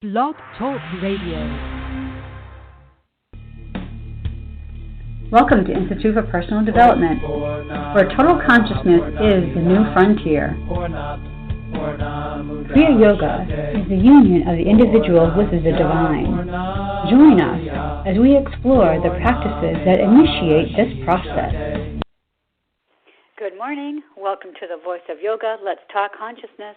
Blog Talk Radio. Welcome to Institute for Personal Development, where total consciousness is the new frontier. Kriya Yoga is the union of the individual with the divine. Join us as we explore the practices that initiate this process. Good morning. Welcome to the Voice of Yoga. Let's talk consciousness.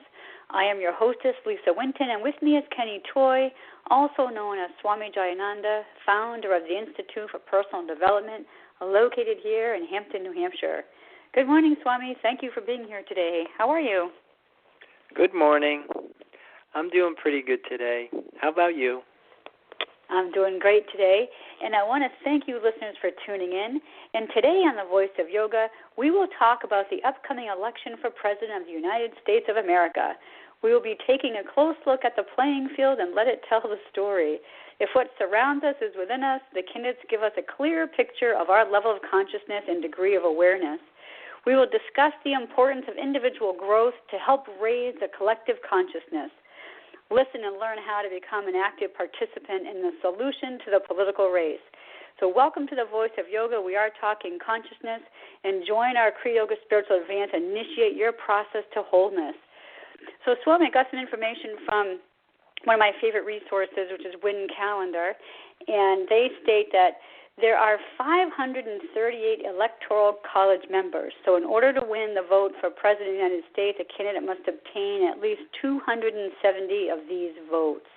I am your hostess, Lisa Winton, and with me is Kenny Toy, also known as Swami Jayananda, founder of the Institute for Personal Development, located here in Hampton, New Hampshire. Good morning, Swami. Thank you for being here today. How are you? Good morning. I'm doing pretty good today. How about you? I'm doing great today, and I want to thank you listeners for tuning in. And today on The Voice of Yoga, we will talk about the upcoming election for President of the United States of America. We will be taking a close look at the playing field and let it tell the story. If what surrounds us is within us, the candidates give us a clear picture of our level of consciousness and degree of awareness. We will discuss the importance of individual growth to help raise the collective consciousness. Listen and learn how to become an active participant in the solution to the political race. So welcome to the Voice of Yoga. We are talking consciousness, and join our Kriya Yoga Spiritual Advance and initiate your process to wholeness. So Swami, I got some information from one of my favorite resources, which is Winton Calendar, and they state that there are 538 electoral college members. So in order to win the vote for President of the United States, a candidate must obtain at least 270 of these votes.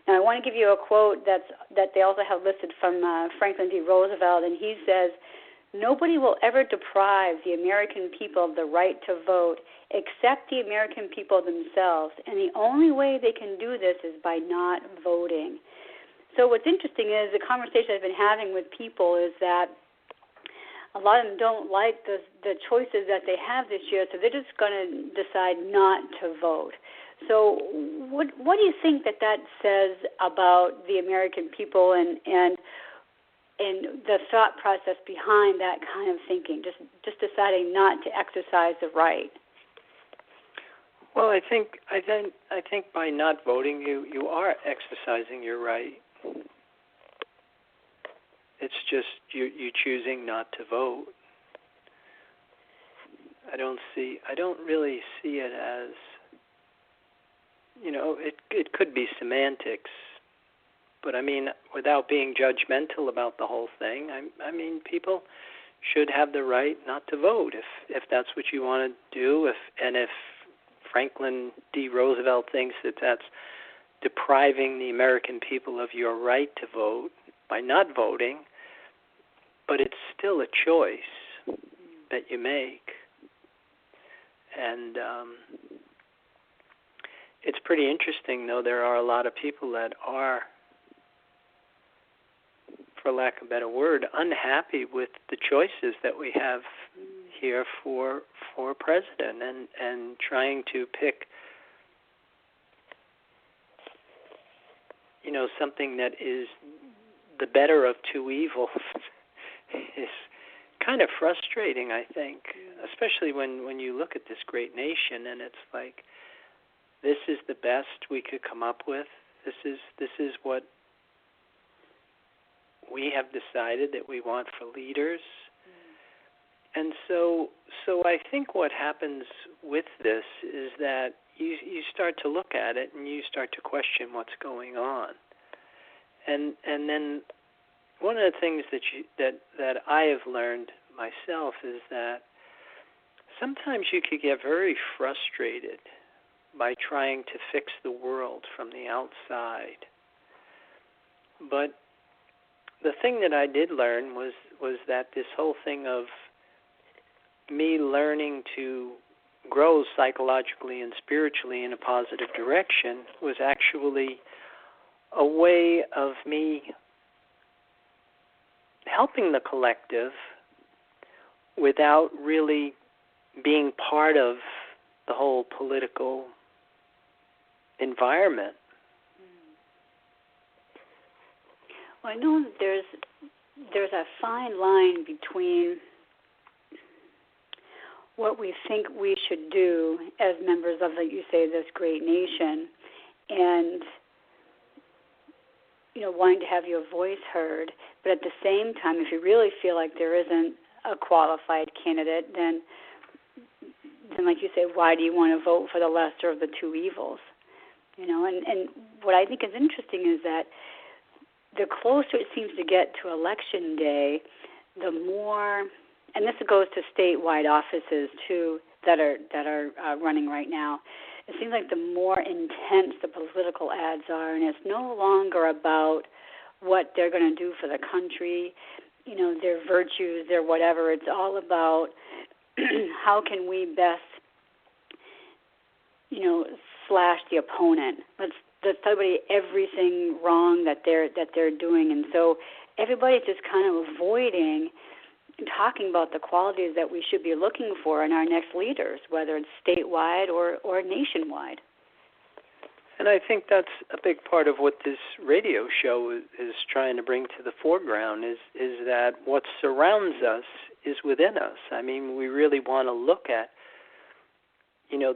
Now, I want to give you a quote that they also have listed from Franklin D. Roosevelt, and he says, "Nobody will ever deprive the American people of the right to vote except the American people themselves, and the only way they can do this is by not voting." So what's interesting is the conversation I've been having with people is that a lot of them don't like the choices that they have this year, so they're just going to decide not to vote. So what do you think that says about the American people and the thought process behind that kind of thinking, just deciding not to exercise the right? Well, I think by not voting, you are exercising your right. It's just you choosing not to vote. I don't really see it as, it could be semantics, but I mean, without being judgmental about the whole thing, I mean, people should have the right not to vote if that's what you want to do. If Franklin D. Roosevelt thinks that that's depriving the American people of your right to vote by not voting, but it's still a choice that you make. And it's pretty interesting, though. There are a lot of people that are, for lack of a better word, unhappy with the choices that we have here for president, and trying to pick something that is the better of two evils is kind of frustrating, I think, especially when you look at this great nation and it's like, this is the best we could come up with. This is what we have decided that we want for leaders. And so I think what happens with this is that you start to look at it and you start to question what's going on. And then one of the things that I have learned myself is that sometimes you could get very frustrated by trying to fix the world from the outside. But the thing that I did learn was that this whole thing of me learning to grow psychologically and spiritually in a positive direction was actually a way of me helping the collective without really being part of the whole political environment. Well, I know that there's a fine line between what we think we should do as members of, like you say, this great nation, and wanting to have your voice heard, but at the same time, if you really feel like there isn't a qualified candidate, then like you say, why do you want to vote for the lesser of the two evils? And what I think is interesting is that the closer it seems to get to Election Day, the more, and this goes to statewide offices too that are running right now. It seems like the more intense the political ads are, and it's no longer about what they're going to do for the country, their virtues, their whatever. It's all about how can we best, slash the opponent. Let's talk about everything wrong that they're doing, and so everybody's just kind of avoiding talking about the qualities that we should be looking for in our next leaders, whether it's statewide or nationwide. And I think that's a big part of what this radio show is trying to bring to the foreground is that what surrounds us is within us. I mean, we really want to look at,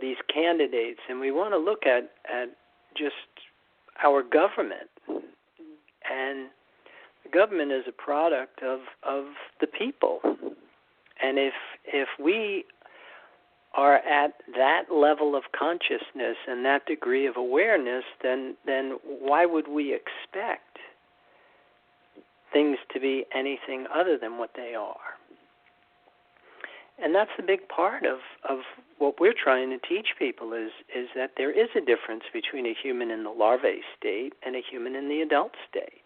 these candidates, and we want to look at just our government. And the government is a product of the people. And if we are at that level of consciousness and that degree of awareness, then why would we expect things to be anything other than what they are? And that's the big part of what we're trying to teach people is that there is a difference between a human in the larvae state and a human in the adult state.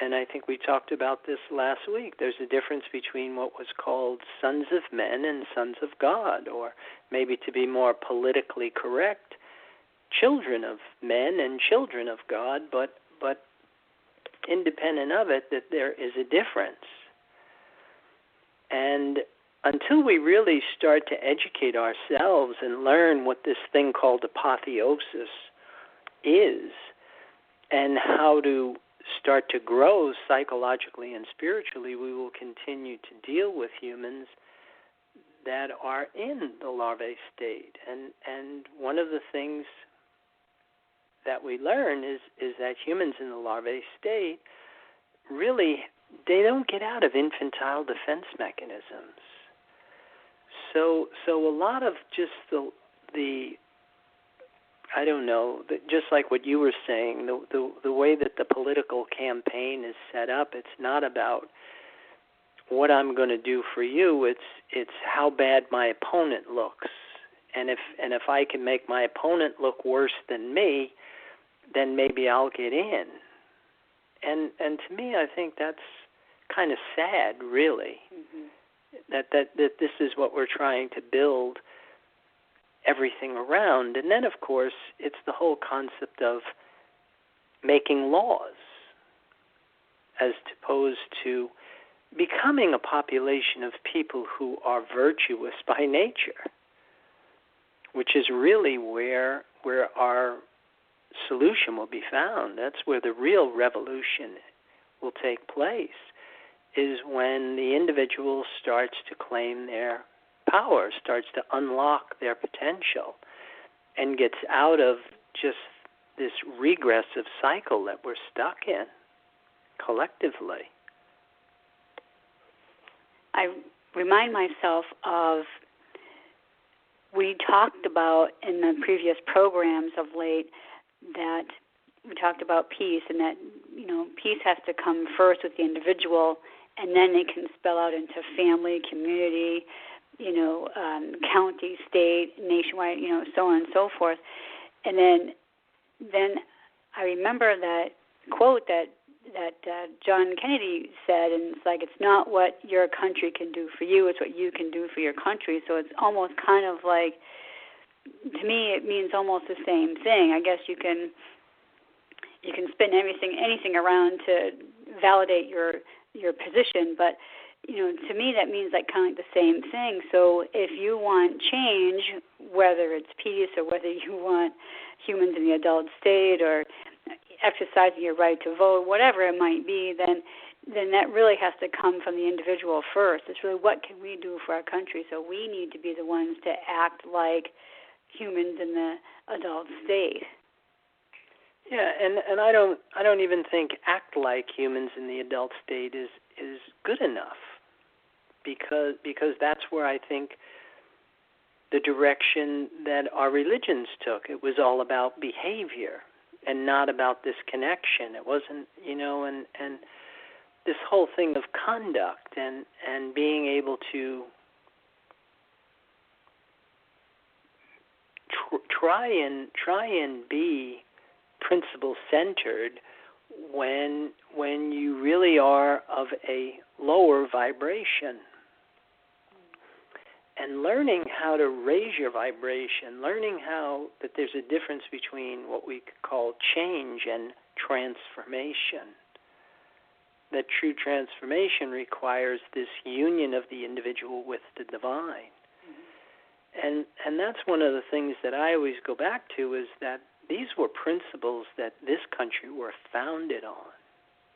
And I think we talked about this last week. There's a difference between what was called sons of men and sons of God, or maybe to be more politically correct, children of men and children of God, but independent of it, that there is a difference. And until we really start to educate ourselves and learn what this thing called apotheosis is and how to start to grow psychologically and spiritually, we will continue to deal with humans that are in the larvae state. And one of the things that we learn is that humans in the larvae state really, they don't get out of infantile defense mechanisms. So a lot of just the I don't know, just like what you were saying, the way that the political campaign is set up, it's not about what I'm going to do for you. It's how bad my opponent looks, and if I can make my opponent look worse than me, then maybe I'll get in. And to me, I think that's kind of sad, really, that this is what we're trying to build everything around. And then, of course, it's the whole concept of making laws as opposed to becoming a population of people who are virtuous by nature, which is really where our solution will be found. That's where the real revolution will take place, is when the individual starts to claim their power, starts to unlock their potential, and gets out of just this regressive cycle that we're stuck in collectively. I remind myself of, we talked about in the previous programs of late that we talked about peace, and that, peace has to come first with the individual, and then it can spell out into family, community, county, state, nationwide, so on and so forth. And then I remember that quote that John Kennedy said, and it's like, it's not what your country can do for you, it's what you can do for your country. So it's almost kind of like, to me, it means almost the same thing. I guess you can spin anything around to validate your position, but to me that means like kind of like the same thing. So if you want change, whether it's peace or whether you want humans in the adult state or exercising your right to vote, whatever it might be, then that really has to come from the individual first. It's really, what can we do for our country? So we need to be the ones to act like humans in the adult state. Yeah, and I don't even think act like humans in the adult state is good enough, because that's where I think the direction that our religions took. It was all about behavior and not about this connection. It wasn't, and this whole thing of conduct and being able to try and be principle-centered when you really are of a lower vibration. And learning how to raise your vibration, learning how that there's a difference between what we could call change and transformation. That true transformation requires this union of the individual with the divine. And that's one of the things that I always go back to, is that these were principles that this country were founded on,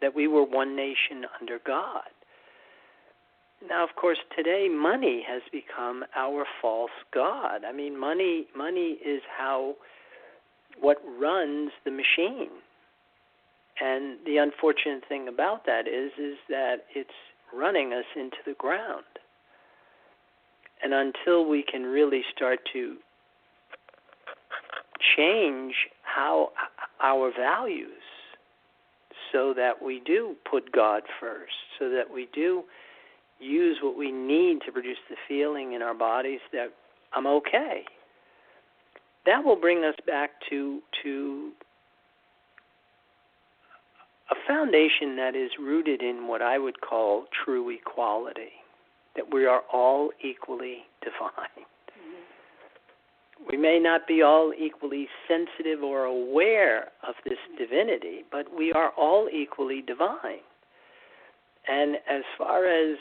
that we were one nation under God. Now, of course, today money has become our false god. I mean, money is what runs the machine. And the unfortunate thing about that is that it's running us into the ground. And until we can really start to change how our values, so that we do put God first, so that we do use what we need to produce the feeling in our bodies that I'm okay, that will bring us back to a foundation that is rooted in what I would call true equality, that we are all equally divine. We may not be all equally sensitive or aware of this divinity, but we are all equally divine. And as far as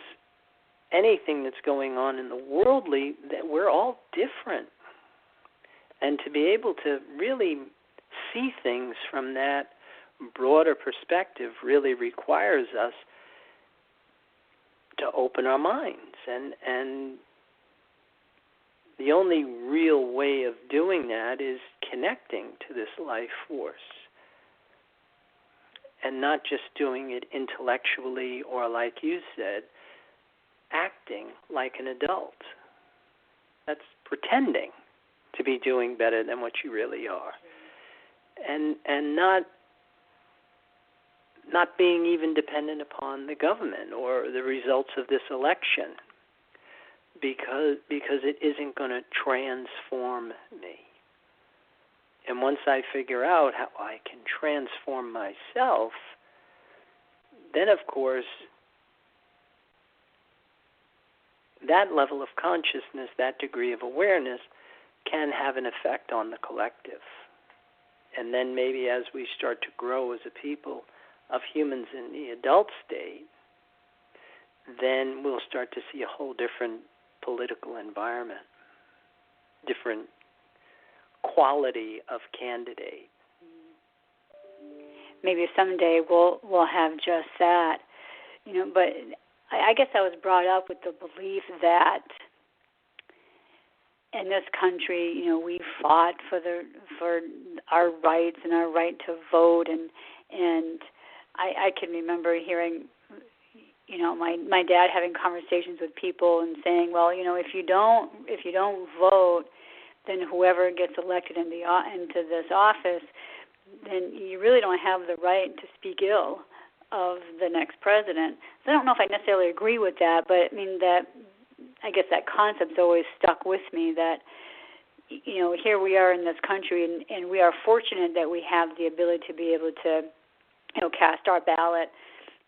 anything that's going on in the worldly, that we're all different. And to be able to really see things from that broader perspective really requires us to open our minds. And the only real way of doing that is connecting to this life force, and not just doing it intellectually or, like you said, acting like an adult. That's pretending to be doing better than what you really are. And not being even dependent upon the government or the results of this election, because it isn't going to transform me. And once I figure out how I can transform myself, then of course that level of consciousness, that degree of awareness, can have an effect on the collective. And then maybe as we start to grow as a people of humans in the adult state, then we'll start to see a whole different political environment, different quality of candidate. Maybe someday we'll have just that, but I guess I was brought up with the belief that in this country, we fought for our rights and our right to vote, and I can remember hearing, my dad having conversations with people and saying, well, if you don't vote, then whoever gets elected into this office, then you really don't have the right to speak ill of the next president. So I don't know if I necessarily agree with that, but I guess that concept's always stuck with me, that here we are in this country, and we are fortunate that we have the ability to be able to cast our ballot.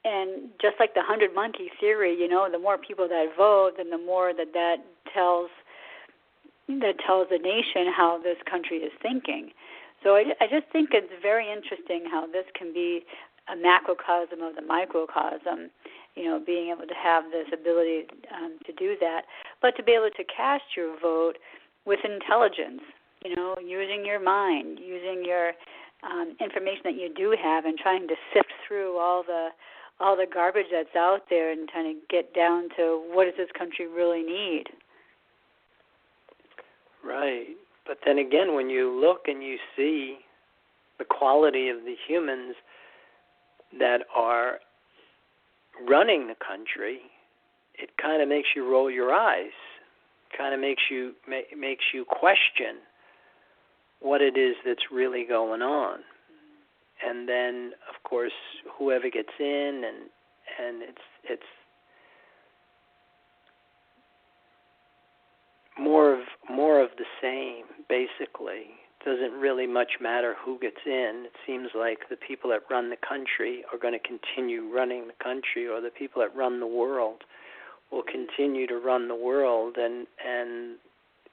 And just like the 100 monkey theory, the more people that vote, then the more that tells the nation how this country is thinking. So I just think it's very interesting how this can be a macrocosm of the microcosm, being able to have this ability to do that, but to be able to cast your vote with intelligence, using your mind, using your information that you do have, and trying to sift through all the garbage that's out there and trying to get down to what does this country really need. Right. But then again, when you look and you see the quality of the humans that are running the country, it kind of makes you roll your eyes. Kind of makes you question what it is that's really going on. And then, of course, whoever gets in, and it's more of the same, basically. Doesn't really much matter who gets in. It seems like the people that run the country are going to continue running the country, or the people that run the world will continue to run the world, and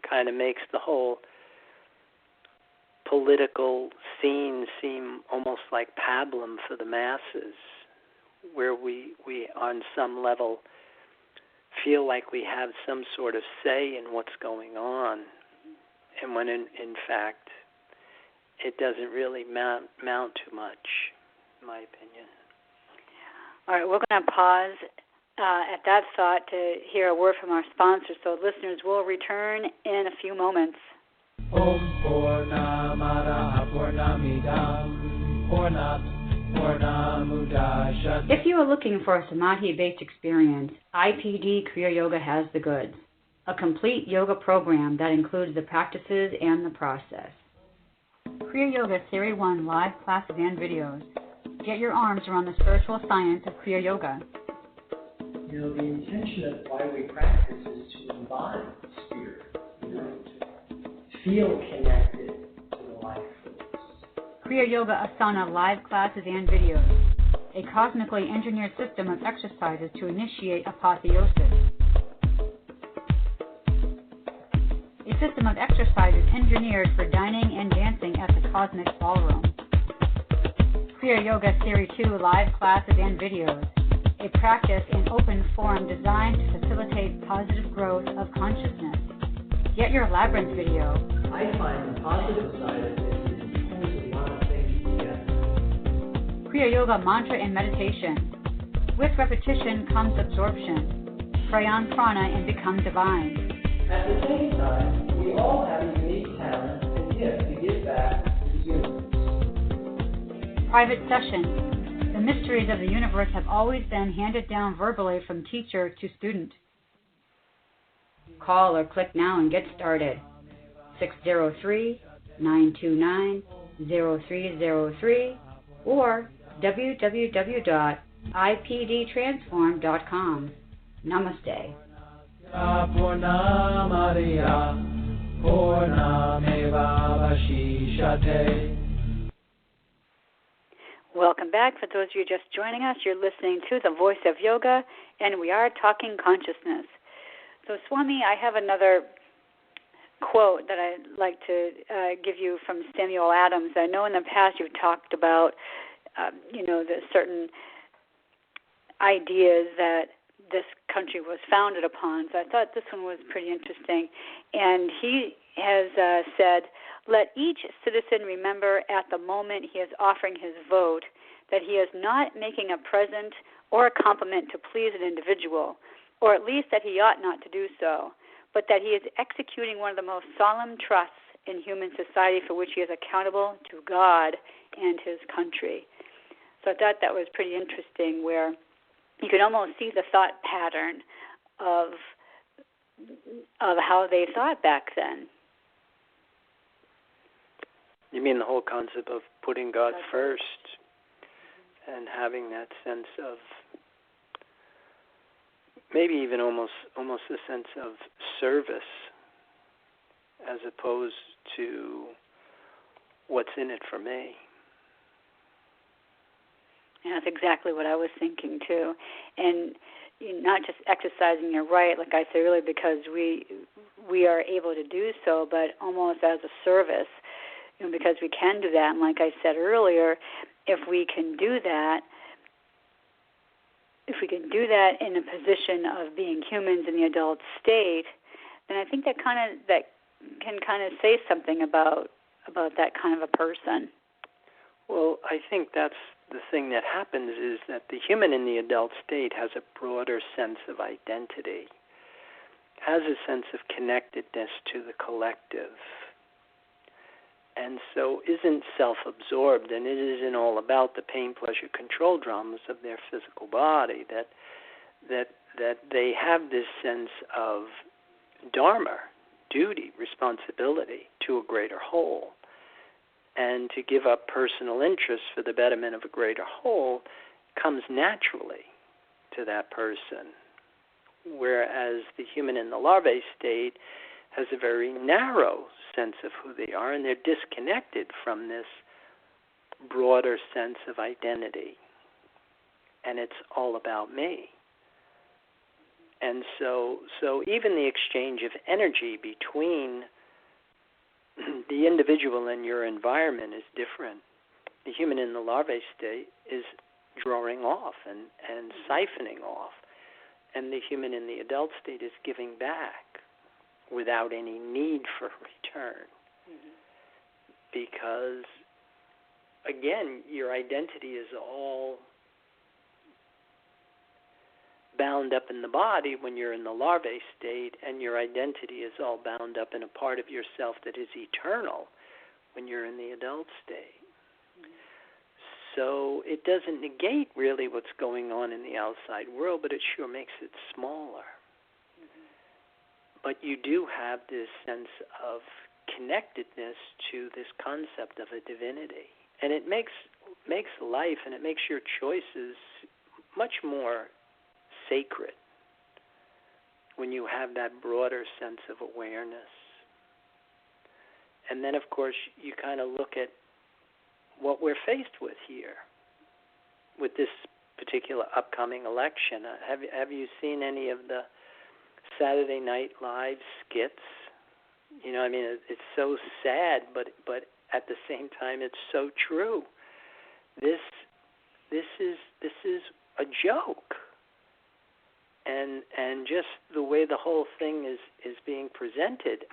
kind of makes the whole political scene seem almost like pablum for the masses, where we on some level feel like we have some sort of say in what's going on, and when in fact it doesn't really mount to much, in my opinion. All right, we're going to pause at that thought to hear a word from our sponsor, so listeners will return in a few moments. If you are looking for a samadhi-based experience, IPD Kriya Yoga has the goods. A complete yoga program that includes the practices and the process. Kriya Yoga Series 1 live classes and videos. Get your arms around the spiritual science of Kriya Yoga. You know, the intention of why we practice is to embody spirit, to feel connected to the life force. Kriya Yoga Asana live classes and videos. A cosmically engineered system of exercises to initiate apotheosis. A system of exercises engineered for dining and dancing at the Cosmic Ballroom. Kriya Yoga Series 2 live classes and videos. A practice in open form designed to facilitate positive growth of consciousness. Get your Labyrinth video. I find the positive side of this is it pulls a lot of things together. Kriya Yoga mantra and meditation. With repetition comes absorption. Pray on prana and become divine. At the same time, we all have a unique talent and gift to give back to the universe. Private session. The mysteries of the universe have always been handed down verbally from teacher to student. Call or click now and get started. 603-929-0303 or www.ipdtransform.com. Namaste. Welcome back. For those of you just joining us, you're listening to The Voice of Yoga, and we are talking consciousness. So, Swami, I have another quote that I'd like to give you from Samuel Adams. I know in the past you've talked about, the certain ideas that this country was founded upon. So I thought this one was pretty interesting. And he has said, "Let each citizen remember at the moment he is offering his vote that he is not making a present or a compliment to please an individual, or at least that he ought not to do so, but that he is executing one of the most solemn trusts in human society for which he is accountable to God and his country." So I thought that was pretty interesting, where you could almost see the thought pattern of how they thought back then. You mean the whole concept of putting God first and having that sense of maybe even almost a sense of service as opposed to what's in it for me. Yeah, that's exactly what I was thinking too. And not just exercising your right, like I said earlier, because we are able to do so, but almost as a service, because we can do that. And like I said earlier, if we can do that in a position of being humans in the adult state, then I think that can kind of say something about that kind of a person. Well, I think that's the thing that happens, is that the human in the adult state has a broader sense of identity, has a sense of connectedness to the collective. and so isn't self-absorbed, and it isn't all about the pain, pleasure, control dramas of their physical body, that they have this sense of dharma, duty, responsibility to a greater whole. And to give up personal interest for the betterment of a greater whole comes naturally to that person, whereas the human in the larvae state has a very narrow sense of who they are, and they're disconnected from this broader sense of identity. And it's all about me. And so even the exchange of energy between the individual and your environment is different. The human in the larvae state is drawing off and siphoning off, and the human in the adult state is giving back without any need for return. Because, again, your identity is all bound up in the body when you're in the larvae state, and your identity is all bound up in a part of yourself that is eternal when you're in the adult state. So it doesn't negate really what's going on in the outside world, but it sure makes it smaller. But you do have this sense of connectedness to this concept of a divinity. And it makes life, and it makes your choices much more sacred when you have that broader sense of awareness. And then, of course, you kind of look at what we're faced with here with this particular upcoming election. Have you seen any of the Saturday Night Live skits? You know, I mean, it's so sad, but at the same time, it's so true. This is a joke. And just the way the whole thing is being presented,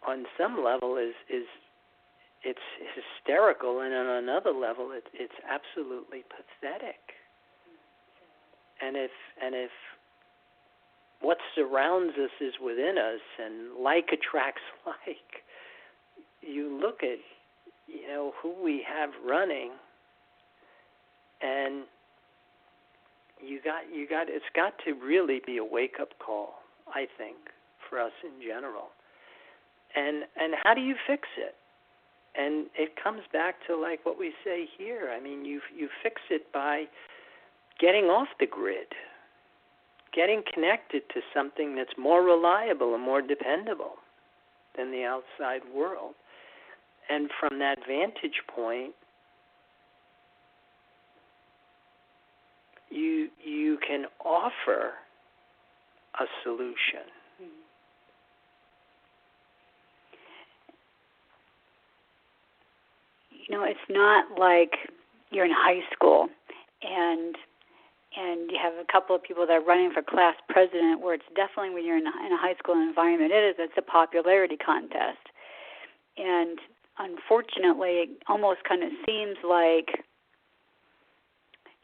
on some level it's hysterical, and on another level it's absolutely pathetic. And if what surrounds us is within us, and like attracts like, you look at, you know, who we have running, and it's got to really be a wake-up call, I think, for us in general. And how do you fix it? And it comes back to like what we say here. I mean, you fix it by getting off the grid, getting connected to something that's more reliable and more dependable than the outside world. And from that vantage point, you can offer a solution. You know, it's not like you're in high school and you have a couple of people that are running for class president, where it's definitely when you're in a high school environment, it's a popularity contest. And unfortunately, it almost kind of seems like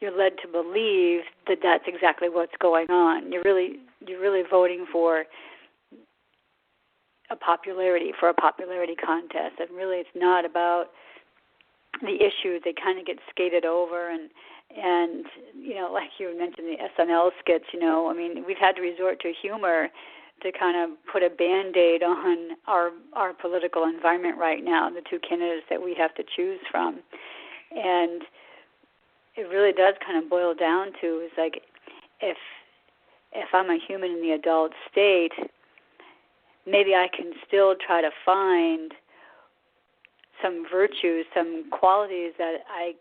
you're led to believe that that's exactly what's going on. You're really voting for a popularity contest, and really it's not about the issue. They kind of get skated over, and you know, like you mentioned the SNL skits, you know, I mean, we've had to resort to humor to kind of put a Band-Aid on our political environment right now, the two candidates that we have to choose from. And it really does kind of boil down to, is like, if I'm a human in the adult state, maybe I can still try to find some virtues, some qualities that I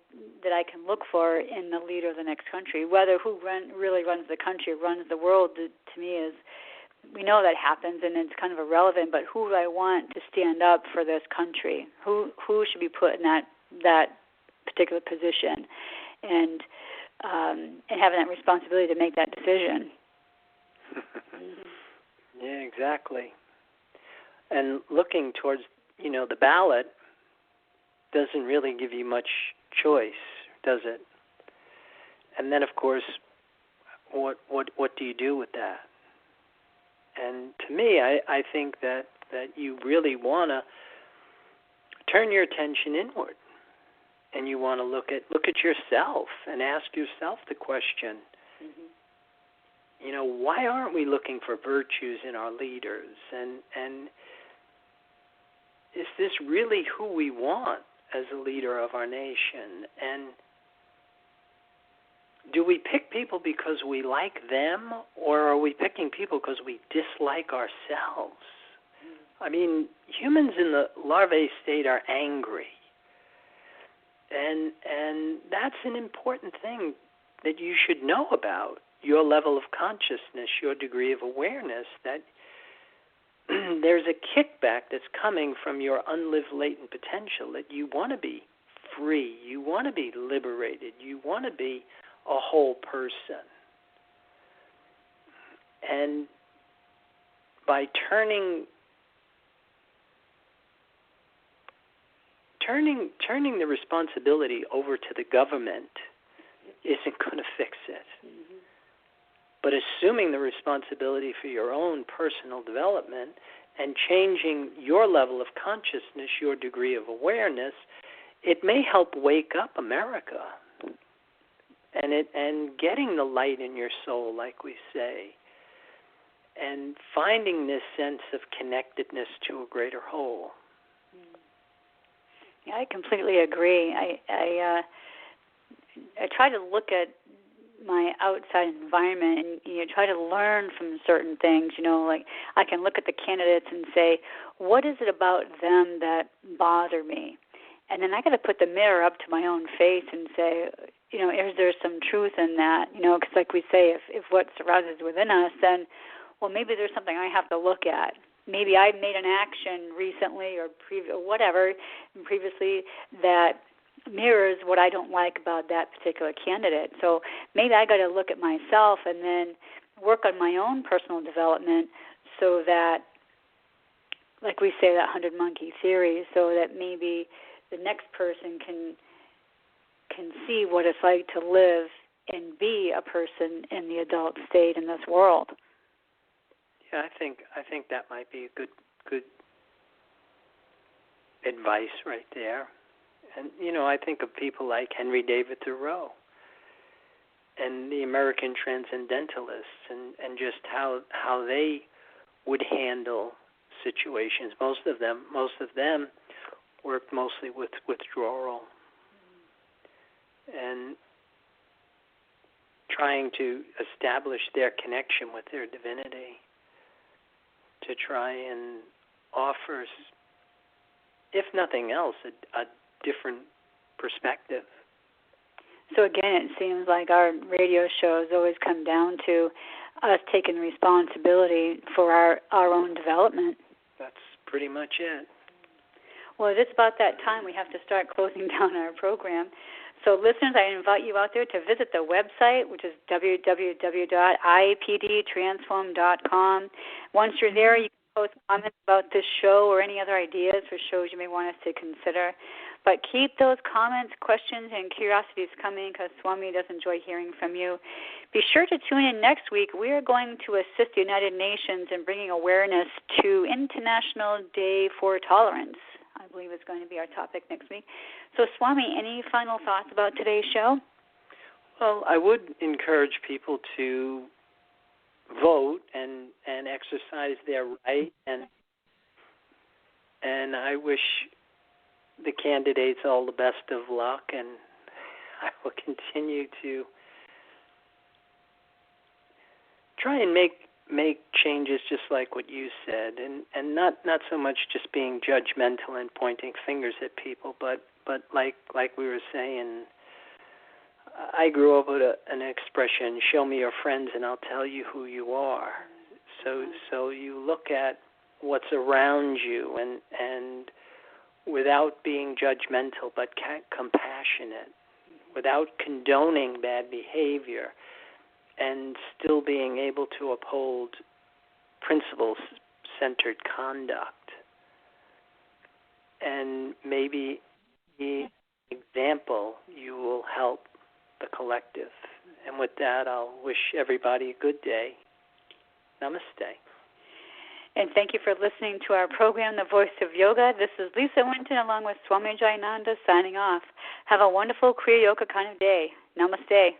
can look for in the leader of the next country. Whether really runs the country, runs the world, to me is, we know that happens and it's kind of irrelevant, but who do I want to stand up for this country? Who should be put in that particular position, and having that responsibility to make that decision. Yeah, exactly. And looking towards, you know, the ballot doesn't really give you much choice, does it? And then, of course, what do you do with that? And to me, I think that that you really want to turn your attention inward, and you want to look at yourself and ask yourself the question, why aren't we looking for virtues in our leaders? And is this really who we want as a leader of our nation? And do we pick people because we like them, or are we picking people because we dislike ourselves? I mean, humans in the larvae state are angry. And that's an important thing that you should know about your level of consciousness, your degree of awareness, that there's a kickback that's coming from your unlived latent potential, that you want to be free, you want to be liberated, you want to be a whole person. And by turning the responsibility over to the government isn't going to fix it. But assuming the responsibility for your own personal development and changing your level of consciousness, your degree of awareness, it may help wake up America. And getting the light in your soul, like we say, and finding this sense of connectedness to a greater whole. Yeah, I completely agree. I try to look at my outside environment and try to learn from certain things. Like I can look at the candidates and say, what is it about them that bother me? And then I got to put the mirror up to my own face and say, is there some truth in that? Because like we say, if what arises within us, then, well, maybe there's something I have to look at. Maybe I made an action recently or previously that mirrors what I don't like about that particular candidate. So maybe I got to look at myself and then work on my own personal development so that, like we say, that 100 monkey theory, so that maybe the next person can see what it's like to live and be a person in the adult state in this world. Yeah, I think that might be a good advice right there. And I think of people like Henry David Thoreau and the American transcendentalists, and just how they would handle situations. Most of them worked mostly with withdrawal and trying to establish their connection with their divinity, to try and offer, if nothing else, a different perspective. So again, it seems like our radio shows always come down to us taking responsibility for our own development. That's pretty much it. Well, it is about that time we have to start closing down our program. So listeners, I invite you out there to visit the website, which is www.ipdtransform.com. Once you're there, you can post comments about this show or any other ideas for shows you may want us to consider. But keep those comments, questions, and curiosities coming, because Swami does enjoy hearing from you. Be sure to tune in next week. We are going to assist the United Nations in bringing awareness to International Day for Tolerance. I believe it's going to be our topic next week. So, Swami, any final thoughts about today's show? Well, I would encourage people to vote and exercise their right, and I wish the candidates all the best of luck, and I will continue to try and make changes, just like what you said, and not so much just being judgmental and pointing fingers at people, but like we were saying, I grew up with an expression, show me your friends and I'll tell you who you are. So you look at what's around you and without being judgmental but compassionate, without condoning bad behavior, and still being able to uphold principle-centered conduct. And maybe the example, you will help the collective. And with that, I'll wish everybody a good day. Namaste. And thank you for listening to our program, The Voice of Yoga. This is Lisa Winton along with Swami Jayananda signing off. Have a wonderful Kriya Yoga kind of day. Namaste.